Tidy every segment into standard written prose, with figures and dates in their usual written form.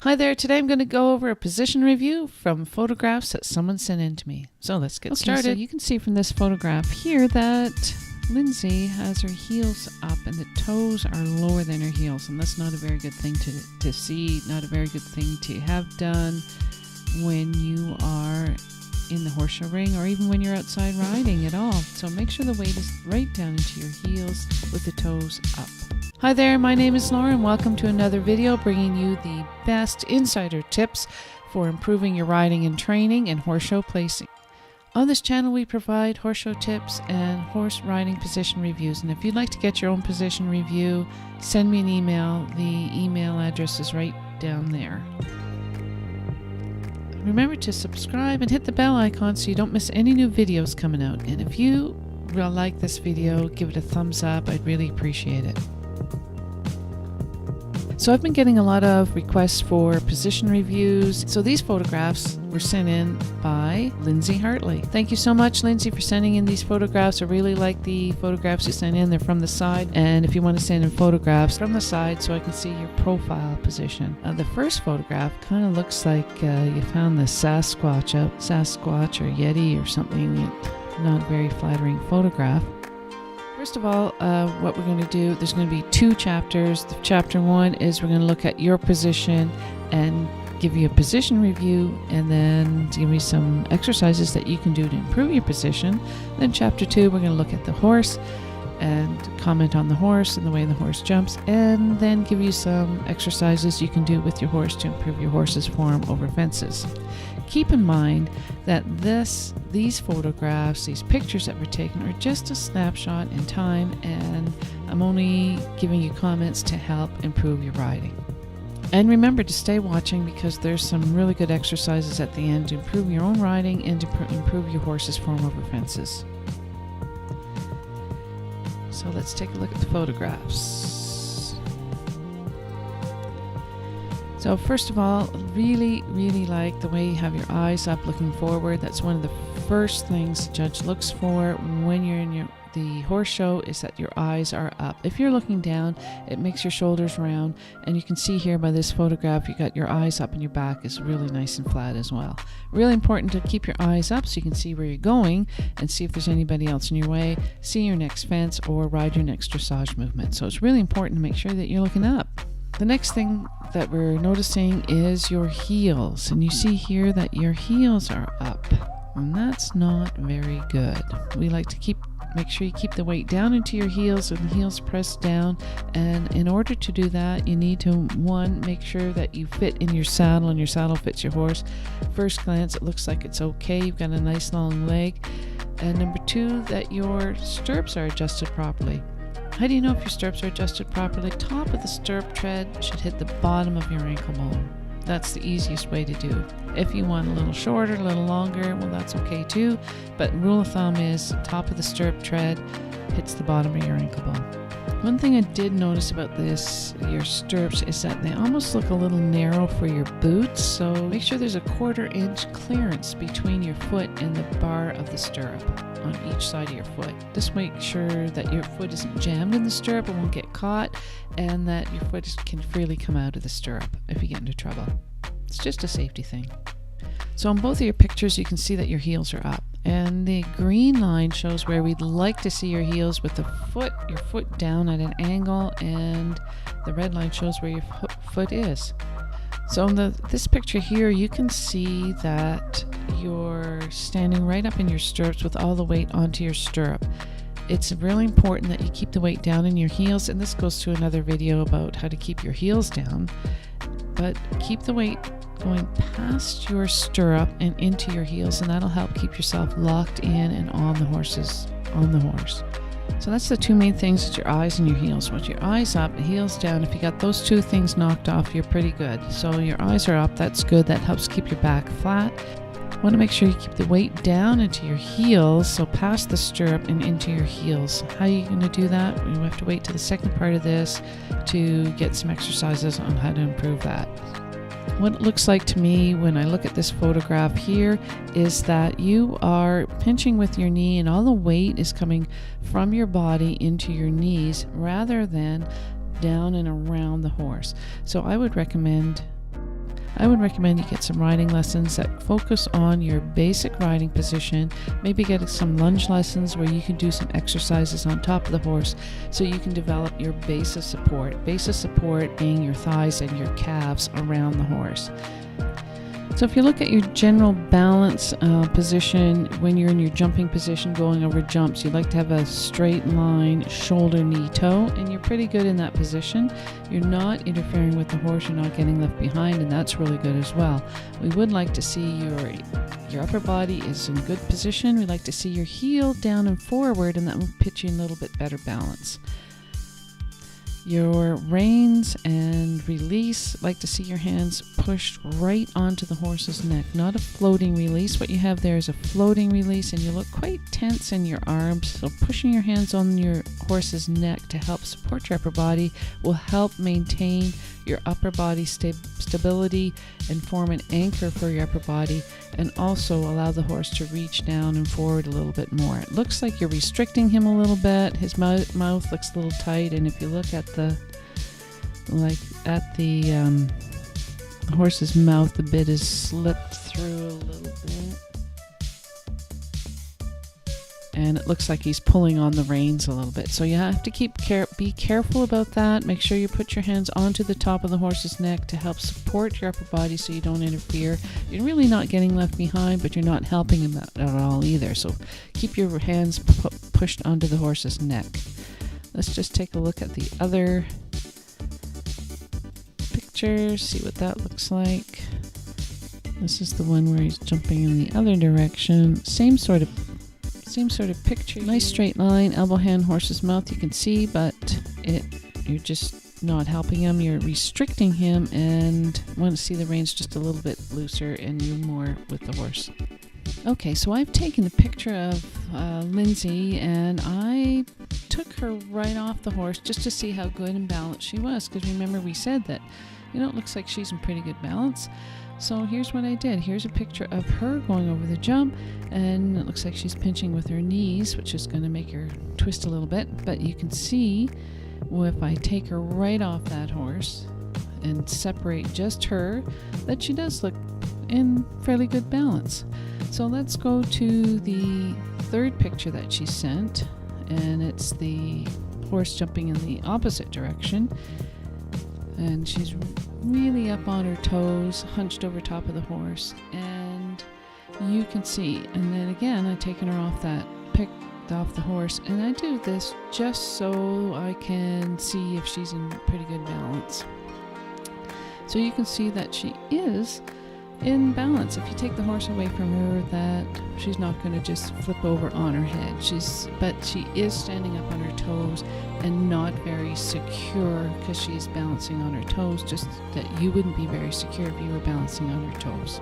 Hi there, today I'm going to go over a position review from photographs that someone sent in to me. So let's get started. So you can see from this photograph here that Lyndsay has her heels up and the toes are lower than her heels, and that's not a very good thing to see, not a very good thing to have done when you are in the horse show ring or even when you're outside riding at all. So make sure the weight is right down into your heels with the toes up. Hi there, my name is Laura and welcome to another video bringing you the best insider tips for improving your riding and training and horse show placing. On this channel we provide horse show tips and horse riding position reviews, and if you'd like to get your own position review, send me an email. The email address is right down there. Remember to subscribe and hit the bell icon so you don't miss any new videos coming out, and if you will like this video, give it a thumbs up. I'd really appreciate it. So I've been getting a lot of requests for position reviews. So these photographs were sent in by Lyndsay Hartley. Thank you so much, Lyndsay, for sending in these photographs. I really like the photographs you sent in. They're from the side. And if you want to send in photographs from the side so I can see your profile position. The first photograph kind of looks like you found the Sasquatch or Yeti or something. Not a very flattering photograph. First of all, what we're going to do, there's going to be two chapters. Chapter 1 is we're going to look at your position and give you a position review, and then give you some exercises that you can do to improve your position. Then chapter 2, we're going to look at the horse and comment on the horse and the way the horse jumps, and then give you some exercises you can do with your horse to improve your horse's form over fences. Keep in mind that these photographs, these pictures that were taken, are just a snapshot in time, and I'm only giving you comments to help improve your riding. And remember to stay watching because there's some really good exercises at the end to improve your own riding and to improve your horse's form over fences. So let's take a look at the photographs. So first of all, really like the way you have your eyes up looking forward. That's one of the first things the judge looks for when you're in the horse show, is that your eyes are up. If you're looking down, it makes your shoulders round, and you can see here by this photograph you got your eyes up and your back is really nice and flat as well. Really important to keep your eyes up so you can see where you're going and see if there's anybody else in your way, see your next fence, or ride your next dressage movement. So it's really important to make sure that you're looking up. The next thing that we're noticing is your heels, and you see here that your heels are up, and that's not very good. We like to make sure you keep the weight down into your heels and the heels pressed down, and in order to do that you need to, one, make sure that you fit in your saddle and your saddle fits your horse. First glance it looks like it's okay, you've got a nice long leg, and number 2, that your stirrups are adjusted properly. How do you know if your stirrups are adjusted properly? Top of the stirrup tread should hit the bottom of your ankle bone. That's the easiest way to do it. If you want a little shorter, a little longer, well, that's okay too. But rule of thumb is top of the stirrup tread hits the bottom of your ankle bone. One thing I did notice about your stirrups, is that they almost look a little narrow for your boots. So make sure there's a 1/4 inch clearance between your foot and the bar of the stirrup on each side of your foot. Just make sure that your foot isn't jammed in the stirrup, it won't get caught, and that your foot can freely come out of the stirrup if you get into trouble. It's just a safety thing. So on both of your pictures you can see that your heels are up, and the green line shows where we'd like to see your heels with your foot down at an angle, and the red line shows where your foot is. So in this picture here you can see that you're standing right up in your stirrups with all the weight onto your stirrup. It's really important that you keep the weight down in your heels, and this goes to another video about how to keep your heels down, but keep the weight going past your stirrup and into your heels, and that'll help keep yourself locked in and on the horse. So that's the two main things, is your eyes and your heels. With your eyes up, heels down, if you got those two things knocked off, you're pretty good. So your eyes are up, that's good, that helps keep your back flat. You want to make sure you keep the weight down into your heels, so past the stirrup and into your heels. How are you going to do that? We have to wait till the second part of this to get some exercises on how to improve that. What it looks like to me when I look at this photograph here is that you are pinching with your knee and all the weight is coming from your body into your knees rather than down and around the horse. So I would recommend I would recommend you get some riding lessons that focus on your basic riding position. Maybe get some lunge lessons where you can do some exercises on top of the horse so you can develop your base of support. Base of support being your thighs and your calves around the horse. So if you look at your general balance position, when you're in your jumping position going over jumps, you like to have a straight line shoulder, knee, toe, and you're pretty good in that position. You're not interfering with the horse, you're not getting left behind, and that's really good as well. We would like to see your upper body is in good position. We like to see your heel down and forward, and that will put you in a little bit better balance. Your reins and release, like to see your hands pushed right onto the horse's neck, not a floating release. What you have there is a floating release, and you look quite tense in your arms. So pushing your hands on your horse's neck to help support your upper body will help maintain your upper body stability and form an anchor for your upper body, and also allow the horse to reach down and forward a little bit more. It looks like you're restricting him a little bit. His mouth looks a little tight, and if you look at the horse's mouth, the bit is slipped through a little bit, and it looks like he's pulling on the reins a little bit. So you have to be careful about that. Make sure you put your hands onto the top of the horse's neck to help support your upper body so you don't interfere. You're really not getting left behind, but you're not helping him at all either. So keep your hands pushed onto the horse's neck. Let's just take a look at the other picture, see what that looks like. This is the one where he's jumping in the other direction. Same sort of picture. Nice straight line, elbow hand, horse's mouth you can see, but you're just not helping him. You're restricting him, and want to see the reins just a little bit looser and you more with the horse. Okay, so I've taken a picture of Lyndsay, and I took her right off the horse just to see how good and balanced she was, because remember we said that, it looks like she's in pretty good balance. So here's what I did. Here's a picture of her going over the jump, and it looks like she's pinching with her knees, which is going to make her twist a little bit. But you can see, if I take her right off that horse and separate just her, that she does look in fairly good balance. So let's go to the third picture that she sent, and it's the horse jumping in the opposite direction. And she's really up on her toes, hunched over top of the horse, and you can see. And then again, I've taken her off the horse, and I do this just so I can see if she's in pretty good balance. So you can see that she is in balance. If you take the horse away from her, that she's not going to just flip over on her head. But she is standing up on her toes and not very secure, because she's balancing on her toes, just that you wouldn't be very secure if you were balancing on her toes.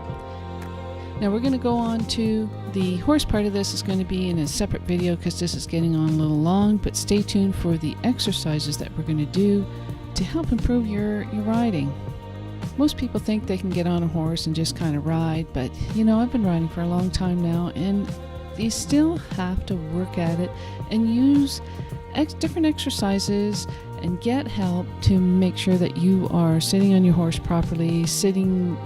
Now we're going to go on to the horse part of this. Is going to be in a separate video because this is getting on a little long, but stay tuned for the exercises that we're going to do to help improve your riding. Most people think they can get on a horse and just kind of ride, but I've been riding for a long time now, and you still have to work at it and use different exercises and get help to make sure that you are sitting on your horse properly, sitting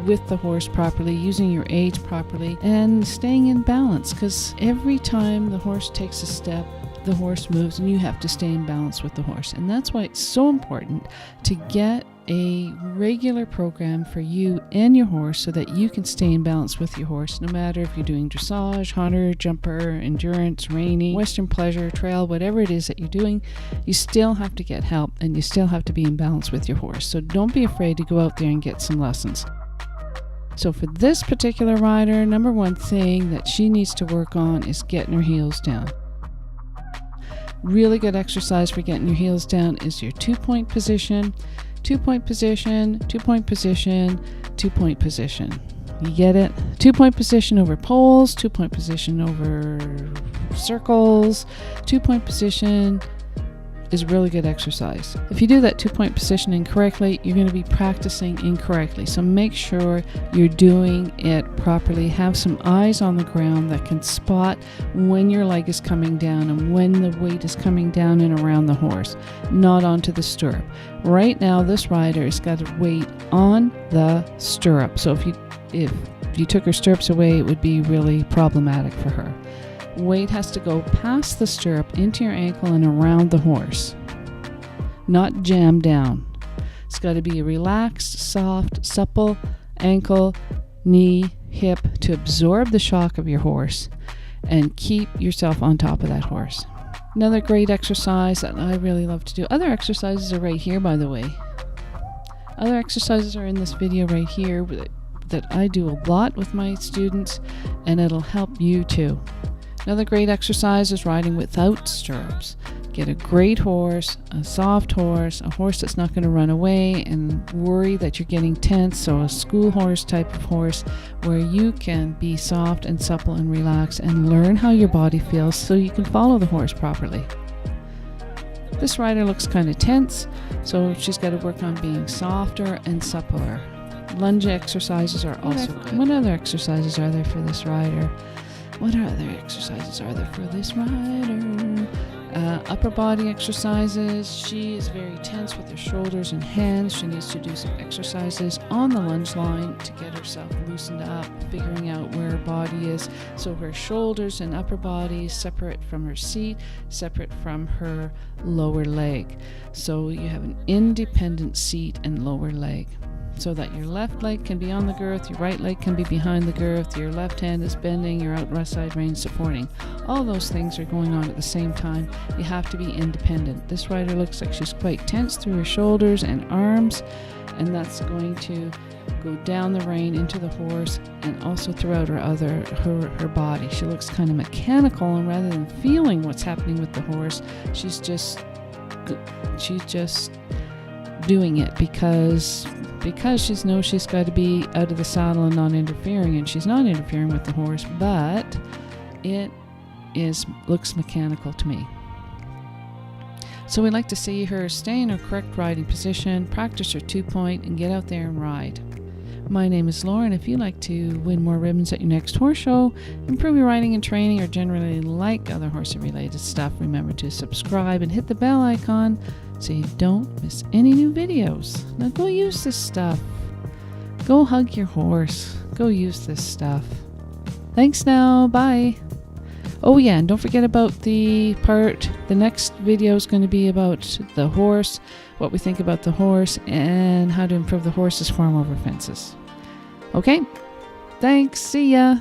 with the horse properly, using your aids properly, and staying in balance, because every time the horse takes a step, the horse moves, and you have to stay in balance with the horse. And that's why it's so important to get a regular program for you and your horse so that you can stay in balance with your horse, no matter if you're doing dressage, hunter, jumper, endurance, reining, western pleasure, trail, whatever it is that you're doing. You still have to get help, and you still have to be in balance with your horse. So don't be afraid to go out there and get some lessons. So for this particular rider, number one thing that she needs to work on is getting her heels down. Really good exercise for getting your heels down is your 2-point position, 2-point position, 2-point position, 2-point position. You get it? 2-point position over poles, 2-point position over circles, 2-point position is a really good exercise. If you do that 2-point position incorrectly, you're going to be practicing incorrectly. So make sure you're doing it properly. Have some eyes on the ground that can spot when your leg is coming down and when the weight is coming down and around the horse, not onto the stirrup. Right now, this rider has got a weight on the stirrup. So if you took her stirrups away, it would be really problematic for her. Weight has to go past the stirrup into your ankle and around the horse, not jammed down. It's got to be a relaxed, soft, supple ankle, knee, hip to absorb the shock of your horse and keep yourself on top of that horse. Another great exercise that I really love to do. Other exercises are right here, by the way. Other exercises are in this video right here that I do a lot with my students, and it'll help you too. Another great exercise is riding without stirrups. Get a great horse, a soft horse, a horse that's not going to run away and worry that you're getting tense. So a school horse type of horse where you can be soft and supple and relaxed and learn how your body feels so you can follow the horse properly. This rider looks kind of tense, so she's got to work on being softer and suppler. Lunge exercises are also good. What other exercises are there for this rider? What other exercises are there for this rider? Upper body exercises. She is very tense with her shoulders and hands. She needs to do some exercises on the lunge line to get herself loosened up, figuring out where her body is. So her shoulders and upper body separate from her seat, separate from her lower leg. So you have an independent seat and lower leg, so that your left leg can be on the girth, your right leg can be behind the girth, your left hand is bending, your outside rein supporting. All those things are going on at the same time. You have to be independent. This rider looks like she's quite tense through her shoulders and arms, and that's going to go down the rein into the horse and also throughout her body. She looks kind of mechanical, and rather than feeling what's happening with the horse, she's just doing it because she knows she's got to be out of the saddle and not interfering, and she's not interfering with the horse, but it looks mechanical to me. So we like to see her stay in her correct riding position, practice her 2-point, and get out there and ride. My name is Lauren. If you'd like to win more ribbons at your next horse show, improve your riding and training, or generally like other horse-related stuff, remember to subscribe and hit the bell icon so you don't miss any new videos. Now go use this stuff. Go hug your horse. Go use this stuff. Thanks now. Bye. Oh yeah, and don't forget about the next video is going to be about the horse, what we think about the horse, and how to improve the horse's form over fences. Okay? Thanks. See ya.